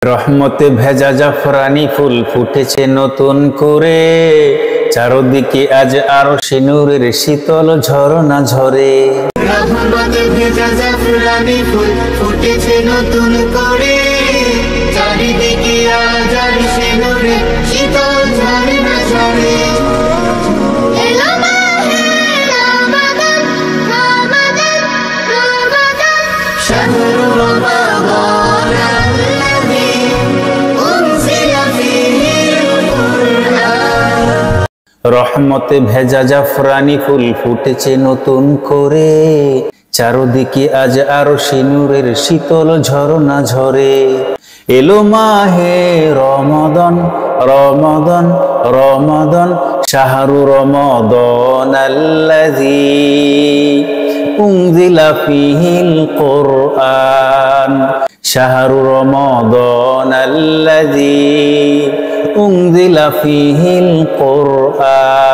রহমতে ভেজা জাফরানি ফুল ফুটেছে নতুন করে, চারদিকে আজ আরশে নূরের শীতল ঝরনা ঝরে। রহমতে ভেজা জাফরানি ফুল ফুটেছে নতুন করে, চারিদিকে আজ আরশে নূরের শীতল ঝরনা ঝরে। রহমতে ভেজা জাফরানি ফুল ফুটেছে নতুন করে, চারদিকে আজ আরশে নূরের শীতল ঝরনা ঝরে। এলো মাহে রমাদান রমাদান রমাদান, শাহরু রমাদান আল্লাযী উনজিলা ফীহিল কুরআন, শাহরু রমাদান আল্লাযী উনজিলা ফীহিল কুরআন।